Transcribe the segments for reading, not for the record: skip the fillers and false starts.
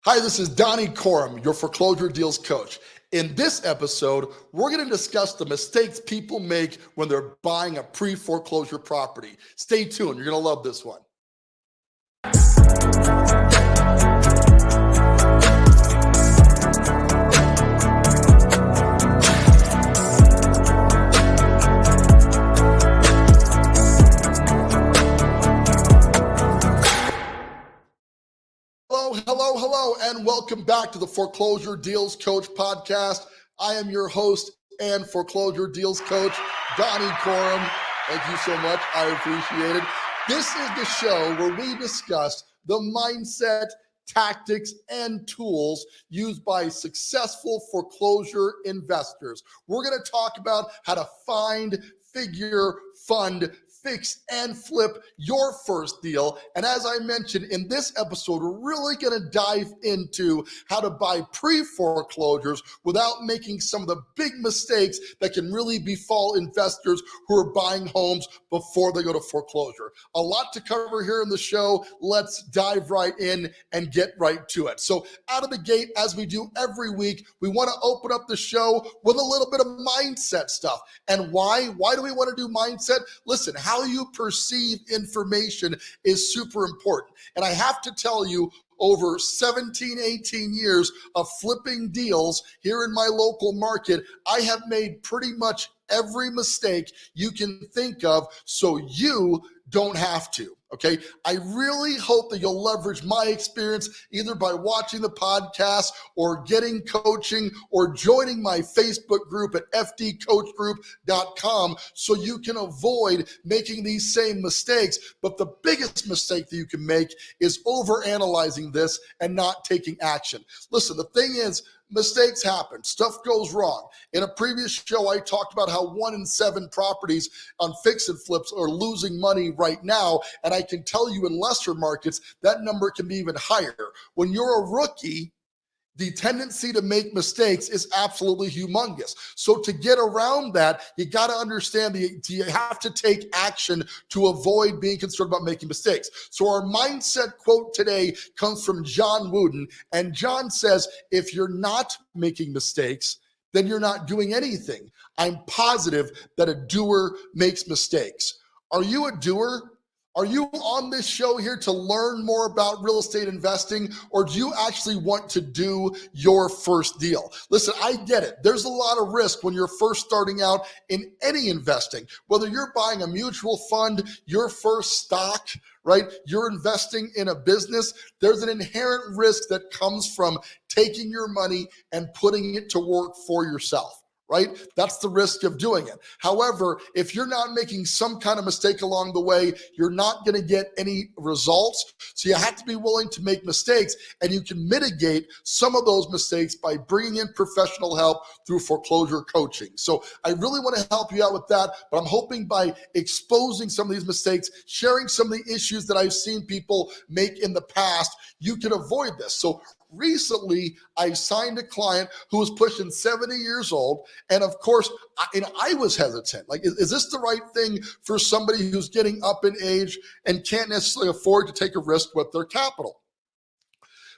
Hi, this is Donny, your foreclosure deals coach. In this episode, we're going to discuss the mistakes people make when they're buying a pre-foreclosure property. Stay tuned. You're going to love this one. Hello, and welcome back to the Foreclosure Deals Coach podcast. I am your host and foreclosure deals coach, Donny Corum. Thank you so much. I appreciate it. This is the show where we discuss the mindset, tactics, and tools used by successful foreclosure investors. We're going to talk about how to find, figure, fund, fix, and flip your first deal. And as I mentioned in this episode, we're really going to dive into how to buy pre-foreclosures without making some of the big mistakes that can really befall investors who are buying homes before they go to foreclosure. A lot to cover here in the show. Let's dive right in and get right to it. So out of the gate, as we do every week, we want to open up the show with a little bit of mindset stuff. And why? Why do we want to do mindset? Listen, how you perceive information is super important. And I have to tell you, over 17, 18 years of flipping deals here in my local market, I have made pretty much every mistake you can think of so you don't have to. Okay, I really hope that you'll leverage my experience either by watching the podcast or getting coaching or joining my Facebook group at fdcoachgroup.com so you can avoid making these same mistakes. But the biggest mistake that you can make is overanalyzing this and not taking action. Listen, the thing is, mistakes happen. Stuff goes wrong. In a previous show, I talked about how 1 in 7 properties on fix and flips are losing money right now. And I can tell you in lesser markets, that number can be even higher. When you're a rookie, the tendency to make mistakes is absolutely humongous. So to get around that, you got to understand you have to take action to avoid being concerned about making mistakes. So our mindset quote today comes from John Wooden. And John says, if you're not making mistakes, then you're not doing anything. I'm positive that a doer makes mistakes. Are you a doer? Are you on this show here to learn more about real estate investing, or do you actually want to do your first deal? Listen, I get it. There's a lot of risk when you're first starting out in any investing, whether you're buying a mutual fund, your first stock, right? You're investing in a business. There's an inherent risk that comes from taking your money and putting it to work for yourself. Right? That's the risk of doing it. However, if you're not making some kind of mistake along the way, you're not going to get any results. So you have to be willing to make mistakes, and you can mitigate some of those mistakes by bringing in professional help through foreclosure coaching. So I really want to help you out with that, but I'm hoping by exposing some of these mistakes, sharing some of the issues that I've seen people make in the past, you can avoid this. So recently, I signed a client who was pushing 70 years old. And of course, I was hesitant. Like, is this the right thing for somebody who's getting up in age and can't necessarily afford to take a risk with their capital?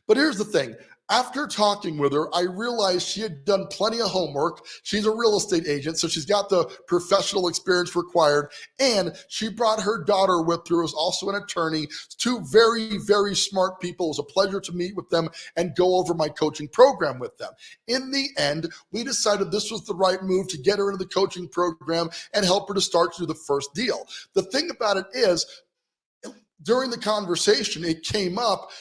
But here's the thing. After talking with her, I realized she had done plenty of homework. She's a real estate agent, so she's got the professional experience required. And she brought her daughter with her, who is also an attorney. 2 very, very smart people. It was a pleasure to meet with them and go over my coaching program with them. In the end, we decided this was the right move to get her into the coaching program and help her to start to do the first deal. The thing about it is, during the conversation, it came up,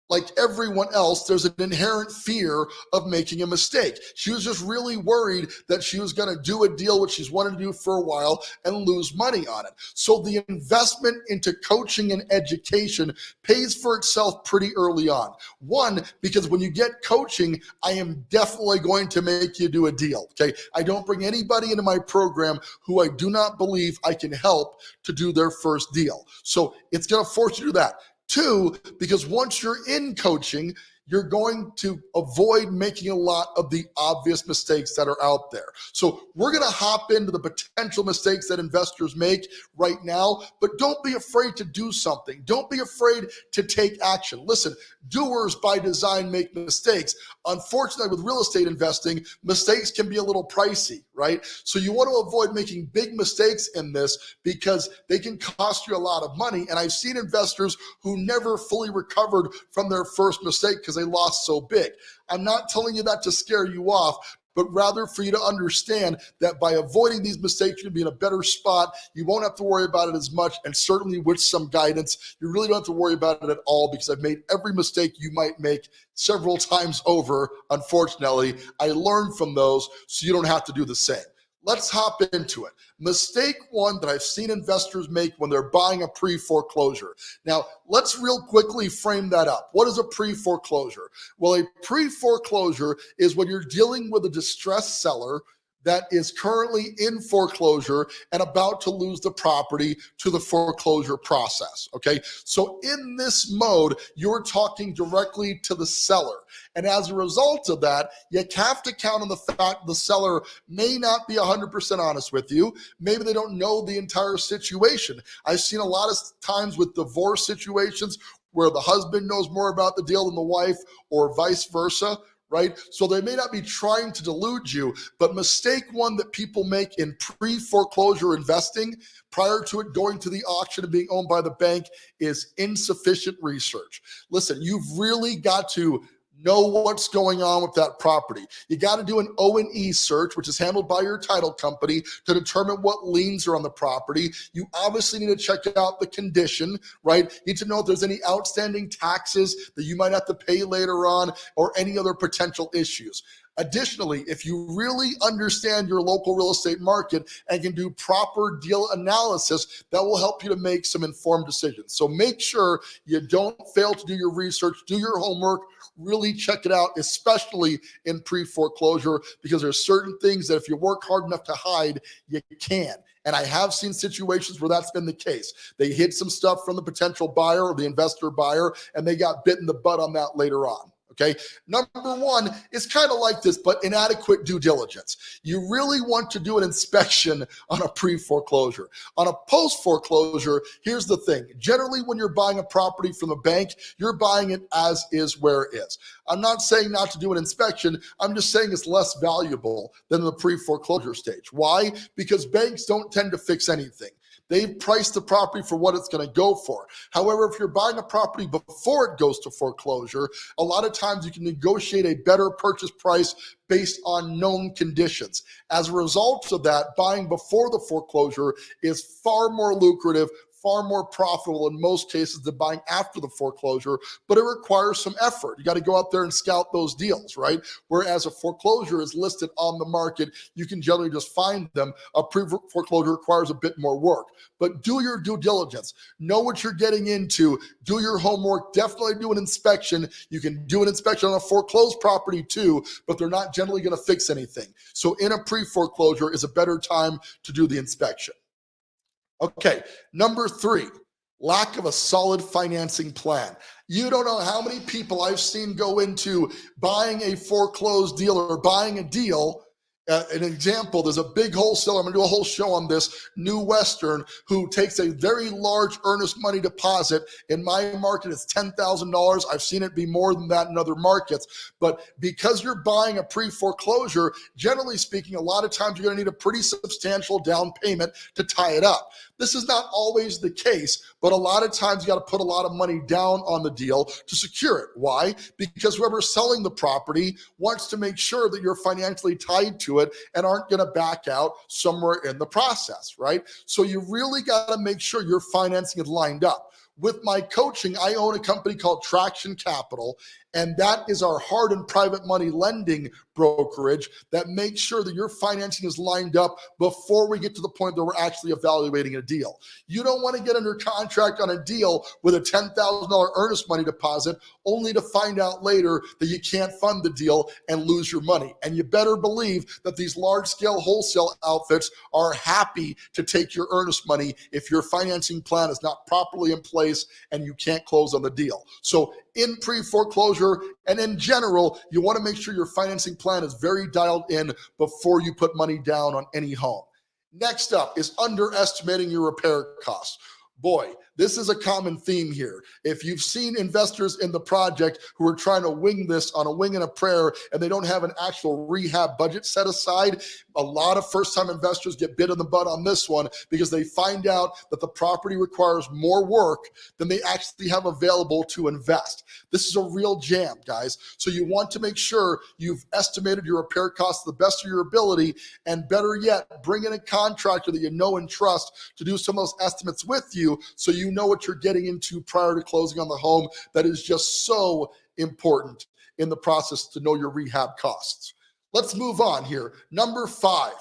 like everyone else, there's an inherent fear of making a mistake. She was just really worried that she was going to do a deal, which she's wanted to do for a while, and lose money on it. So the investment into coaching and education pays for itself pretty early on. One, because when you get coaching, I am definitely going to make you do a deal, okay? I don't bring anybody into my program who I do not believe I can help to do their first deal. So it's going to force you to do that. 2, because once you're in coaching, you're going to avoid making a lot of the obvious mistakes that are out there. So we're going to hop into the potential mistakes that investors make right now, but don't be afraid to do something. Don't be afraid to take action. Listen, doers by design make mistakes. Unfortunately, with real estate investing, mistakes can be a little pricey, right? So you want to avoid making big mistakes in this because they can cost you a lot of money. And I've seen investors who never fully recovered from their first mistake because they lost so big. I'm not telling you that to scare you off, but rather for you to understand that by avoiding these mistakes, you're going to be in a better spot. You won't have to worry about it as much, and certainly with some guidance, you really don't have to worry about it at all because I've made every mistake you might make several times over. Unfortunately, I learned from those, so you don't have to do the same. Let's hop into it. Mistake one that I've seen investors make when they're buying a pre-foreclosure. Now, let's real quickly frame that up. What is a pre-foreclosure? Well, a pre-foreclosure is when you're dealing with a distressed seller that is currently in foreclosure and about to lose the property to the foreclosure process, okay? So in this mode, you're talking directly to the seller. And as a result of that, you have to count on the fact the seller may not be 100% honest with you. Maybe they don't know the entire situation. I've seen a lot of times with divorce situations where the husband knows more about the deal than the wife or vice versa, right? So they may not be trying to delude you, but mistake one that people make in pre-foreclosure investing prior to it going to the auction and being owned by the bank is insufficient research. Listen, you've really got to know what's going on with that property. You got to do an O&E search, which is handled by your title company, to determine what liens are on the property. You obviously need to check out the condition, right? You need to know if there's any outstanding taxes that you might have to pay later on or any other potential issues. Additionally, if you really understand your local real estate market and can do proper deal analysis, that will help you to make some informed decisions. So make sure you don't fail to do your research, do your homework, really check it out, especially in pre-foreclosure, because there's certain things that if you work hard enough to hide, you can. And I have seen situations where that's been the case. They hid some stuff from the potential buyer or the investor buyer, and they got bit in the butt on that later on. Okay. Number one is kind of like this, but inadequate due diligence. You really want to do an inspection on a pre-foreclosure. On a post-foreclosure, here's the thing. Generally, when you're buying a property from a bank, you're buying it as is where it is. I'm not saying not to do an inspection. I'm just saying it's less valuable than the pre-foreclosure stage. Why? Because banks don't tend to fix anything. They've priced the property for what it's going to go for. However, if you're buying a property before it goes to foreclosure, a lot of times you can negotiate a better purchase price based on known conditions. As a result of that, buying before the foreclosure is far more lucrative, far more profitable in most cases than buying after the foreclosure, but it requires some effort. You got to go out there and scout those deals, right? Whereas a foreclosure is listed on the market, you can generally just find them. A pre-foreclosure requires a bit more work, but do your due diligence. Know what you're getting into. Do your homework. Definitely do an inspection. You can do an inspection on a foreclosed property too, but they're not generally going to fix anything. So in a pre-foreclosure is a better time to do the inspection. Okay, number three, lack of a solid financing plan. You don't know how many people I've seen go into buying a foreclosed deal or buying a deal. An example, there's a big wholesaler, I'm going to do a whole show on this, New Western, who takes a very large earnest money deposit. In my market, it's $10,000. I've seen it be more than that in other markets. But because you're buying a pre-foreclosure, generally speaking, a lot of times you're going to need a pretty substantial down payment to tie it up. This is not always the case, but a lot of times you got to put a lot of money down on the deal to secure it. Why? Because whoever's selling the property wants to make sure that you're financially tied to it and aren't going to back out somewhere in the process, right? So you really got to make sure your financing is lined up. With my coaching, I own a company called Traction Capital, and that is our hard and private money lending brokerage that makes sure that your financing is lined up before we get to the point that we're actually evaluating a deal. You don't want to get under contract on a deal with a $10,000 earnest money deposit only to find out later that you can't fund the deal and lose your money. And you better believe that these large-scale wholesale outfits are happy to take your earnest money if your financing plan is not properly in place and you can't close on the deal. So in pre-foreclosure and in general, you want to make sure your financing plan is very dialed in before you put money down on any home. Next up is underestimating your repair costs. Boy, this is a common theme here. If you've seen investors in the project who are trying to wing this on a wing and a prayer and they don't have an actual rehab budget set aside, a lot of first-time investors get bit in the butt on this one because they find out that the property requires more work than they actually have available to invest. This is a real jam, guys. So you want to make sure you've estimated your repair costs to the best of your ability, and better yet, bring in a contractor that you know and trust to do some of those estimates with you so you know what you're getting into prior to closing on the home. That is just so important in the process to know your rehab costs. Let's move on here. Number 5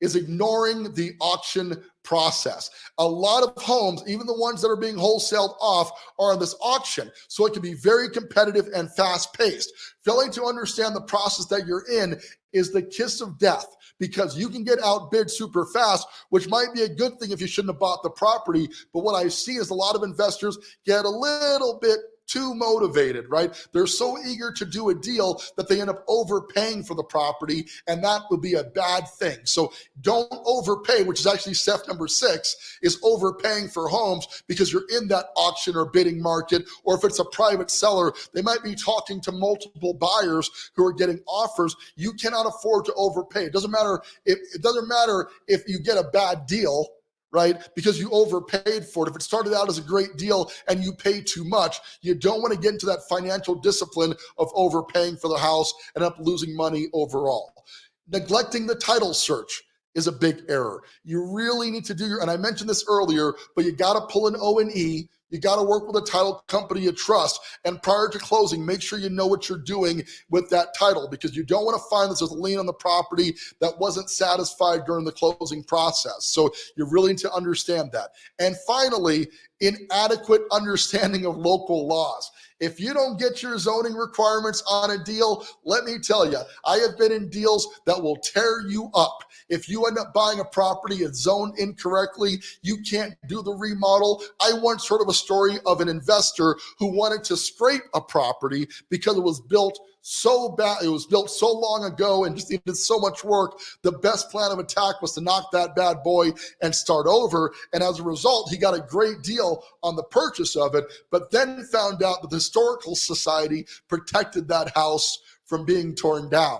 is ignoring the auction process. A lot of homes, even the ones that are being wholesaled off, are on this auction. So it can be very competitive and fast-paced. Failing to understand the process that you're in is the kiss of death, because you can get outbid super fast, which might be a good thing if you shouldn't have bought the property. But what I see is a lot of investors get a little bit too motivated, right? They're so eager to do a deal that they end up overpaying for the property, and that would be a bad thing. So don't overpay, which is actually step number 6, is overpaying for homes because you're in that auction or bidding market, or if it's a private seller, they might be talking to multiple buyers who are getting offers. You cannot afford to overpay. It doesn't matter if you get a bad deal, right? Because you overpaid for it. If it started out as a great deal and you pay too much, you don't want to get into that financial discipline of overpaying for the house and end up losing money overall. Neglecting the title search is a big error. You really need to do your, and I mentioned this earlier, but you got to pull an O&E. You got to work with a title company you trust. And prior to closing, make sure you know what you're doing with that title, because you don't want to find that there's a lien on the property that wasn't satisfied during the closing process. So you really need to understand that. And finally, inadequate understanding of local laws. If you don't get your zoning requirements on a deal, let me tell you, I have been in deals that will tear you up. If you end up buying a property, it's zoned incorrectly, you can't do the remodel. I once heard of a story of an investor who wanted to scrape a property because it was built so bad, it was built so long ago and just needed so much work. The best plan of attack was to knock that bad boy and start over. And as a result, he got a great deal on the purchase of it, but then found out that the Historical Society protected that house from being torn down.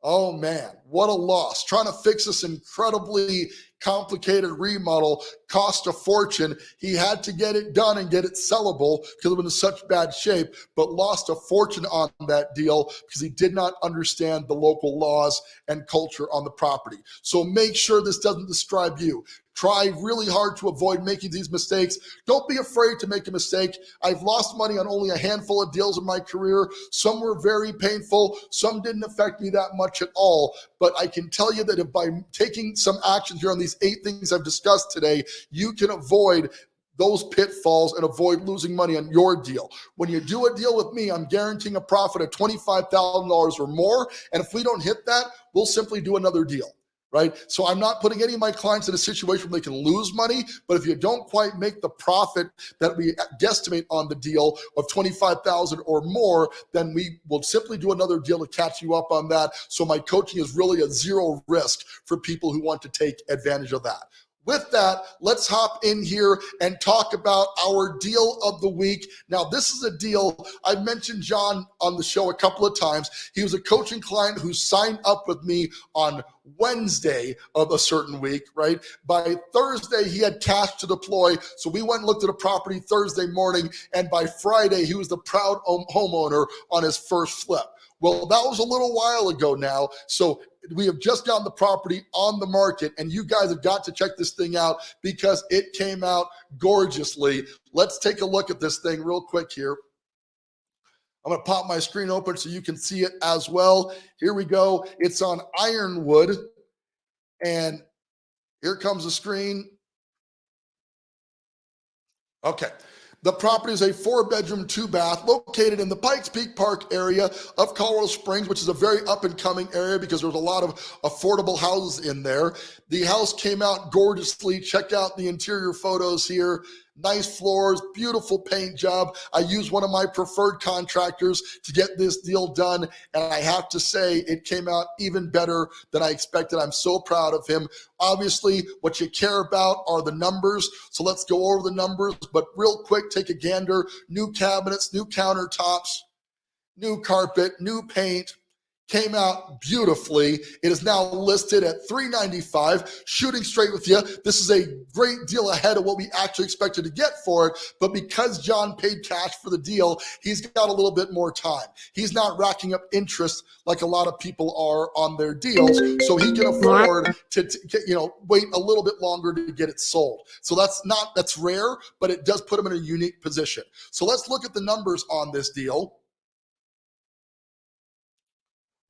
Oh man, what a loss. Trying to fix this incredibly complicated remodel cost a fortune. He had to get it done and get it sellable because it was in such bad shape, but lost a fortune on that deal because he did not understand the local laws and culture on the property. So make sure this doesn't describe you. Try really hard to avoid making these mistakes. Don't be afraid to make a mistake. I've lost money on only a handful of deals in my career. Some were very painful. Some didn't affect me that much at all. But I can tell you that if by taking some action here on these 8 things I've discussed today, you can avoid those pitfalls and avoid losing money on your deal. When you do a deal with me, I'm guaranteeing a profit of $25,000 or more. And if we don't hit that, we'll simply do another deal. Right? So I'm not putting any of my clients in a situation where they can lose money, but if you don't quite make the profit that we guesstimate on the deal of $25,000 or more, then we will simply do another deal to catch you up on that. So my coaching is really a zero risk for people who want to take advantage of that. With that, let's hop in here and talk about our deal of the week. Now, this is a deal, I've mentioned John on the show a couple of times. He was a coaching client who signed up with me on Wednesday of a certain week, right? By Thursday, he had cash to deploy. So we went and looked at a property Thursday morning, and by Friday, he was the proud homeowner on his first flip. Well, that was a little while ago now. So we have just gotten the property on the market, and you guys have got to check this thing out because it came out gorgeously. Let's take a look at this thing real quick here. I'm going to pop my screen open so you can see it as well. Here we go. It's on Ironwood, and here comes the screen. Okay. The property is a 4-bedroom, 2-bath located in the Pikes Peak Park area of Colorado Springs, which is a very up-and-coming area because there's a lot of affordable houses in there. The house came out gorgeously. Check out the interior photos here. nice floors, beautiful paint job. I used one of my preferred contractors to get this deal done, and I have to say it came out even better than I expected. I'm so proud of him. Obviously, what you care about are the numbers, so let's go over the numbers, but real quick, take a gander. New cabinets, new countertops, new carpet, new paint. Came out beautifully. It is now listed at $395. Shooting straight with you, this is a great deal ahead of what we actually expected to get for it, but because John paid cash for the deal, he's got a little bit more time. He's not racking up interest like a lot of people are on their deals, so he can afford to wait a little bit longer to get it sold. So that's rare, but it does put him in a unique position. So let's look at the numbers on this deal.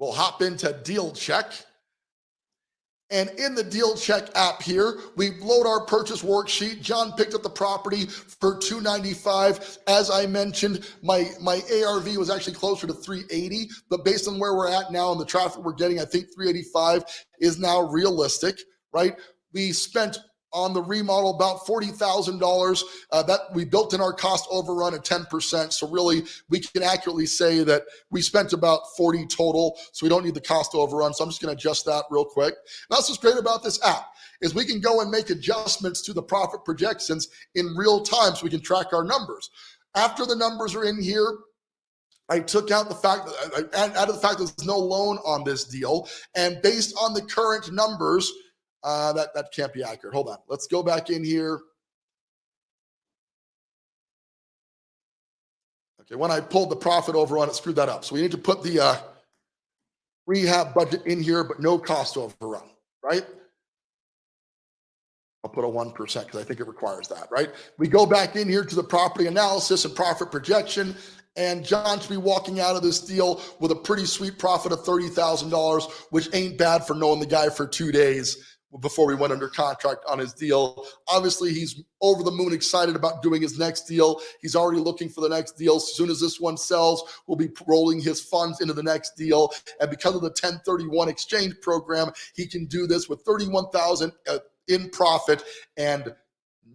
We'll hop into Deal Check. And in the Deal Check app here, we load our purchase worksheet. John picked up the property for $295. As I mentioned, my ARV was actually closer to $380, but based on where we're at now and the traffic we're getting, I think $385 is now realistic, right? We spent on the remodel about $40,000 that we built in our cost overrun at 10%. So really, we can accurately say that we spent about 40 total. So we don't need the cost overrun. So I'm just going to adjust that real quick. And that's what's great about this app is we can go and make adjustments to the profit projections in real time so we can track our numbers. After the numbers are in here, I took out the fact that I added the fact that there's no loan on this deal. And based on the current numbers, that can't be accurate. Hold on. Let's go back in here. Okay, when I pulled the profit overrun, it screwed that up. So we need to put the rehab budget in here, but no cost overrun, right? I'll put a 1% because I think it requires that, right? We go back in here to the property analysis and profit projection, and John should be walking out of this deal with a pretty sweet profit of $30,000, which ain't bad for knowing the guy for 2 days before we went under contract on his deal. Obviously, he's over the moon excited about doing his next deal. He's already looking for the next deal. As soon as this one sells, we'll be rolling his funds into the next deal. And because of the 1031 exchange program, he can do this with $31,000 in profit and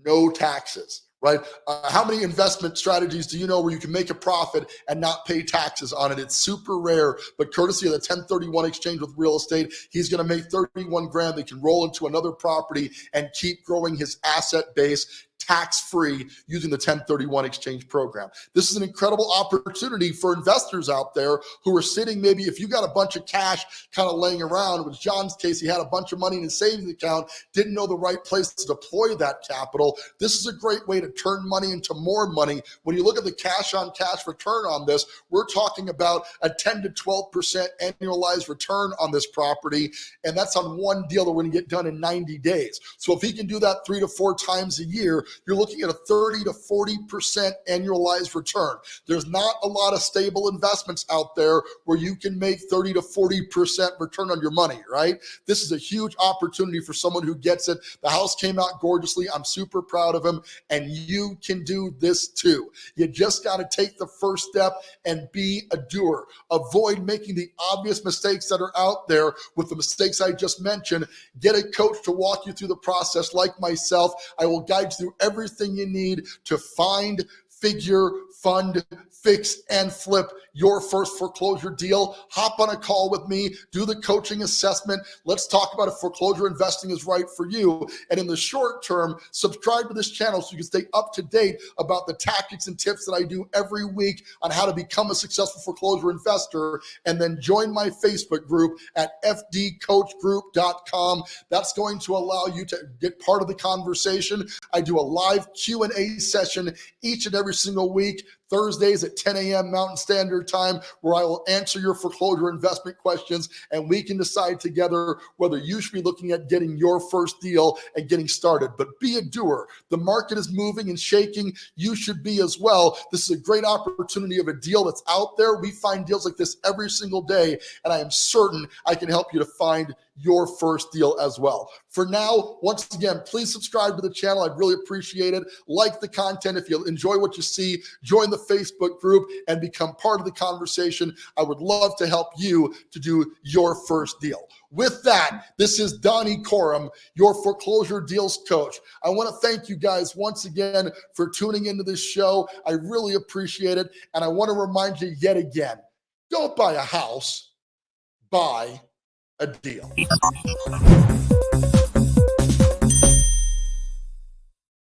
no taxes. Right? How many investment strategies do you know where you can make a profit and not pay taxes on it? It's super rare, but courtesy of the 1031 exchange with real estate, he's going to make 31 grand. They can roll into another property and keep growing his asset base tax-free using the 1031 exchange program. This is an incredible opportunity for investors out there who are sitting, maybe if you got a bunch of cash kind of laying around. With John's case, he had a bunch of money in his savings account, didn't know the right place to deploy that capital. This is a great way to turn money into more money. When you look at the cash on cash return on this, we're talking about a 10 to 12% annualized return on this property. And that's on one deal that we're going to get done in 90 days. So if he can do that 3 to 4 times a year, you're looking at a 30 to 40% annualized return. There's not a lot of stable investments out there where you can make 30 to 40% return on your money, right? This is a huge opportunity for someone who gets it. The house came out gorgeously. I'm super proud of him, and you can do this too. You just got to take the first step and be a doer. Avoid making the obvious mistakes that are out there with the mistakes I just mentioned. Get a coach to walk you through the process like myself. I will guide you through everything you need to find, figure, fund, fix, and flip your first foreclosure deal. Hop on a call with me, do the coaching assessment. Let's talk about if foreclosure investing is right for you. And in the short term, subscribe to this channel so you can stay up to date about the tactics and tips that I do every week on how to become a successful foreclosure investor. And then join my Facebook group at fdcoachgroup.com. That's going to allow you to get part of the conversation. I do a live Q&A session each and every single week, Thursdays at 10 a.m. Mountain Standard Time, where I will answer your foreclosure investment questions, and we can decide together whether you should be looking at getting your first deal and getting started. But be a doer. The market is moving and shaking. You should be as well. This is a great opportunity of a deal that's out there. We find deals like this every single day, and I am certain I can help you to find your first deal as well. For now, once again, please subscribe to the channel. I'd really appreciate it. Like the content. If you enjoy what you see, join the Facebook group and become part of the conversation. I would love to help you to do your first deal. With that, this is Donny Corum, your foreclosure deals coach. I want to thank you guys once again for tuning into this show. I really appreciate it. And I want to remind you yet again, don't buy a house, buy a deal.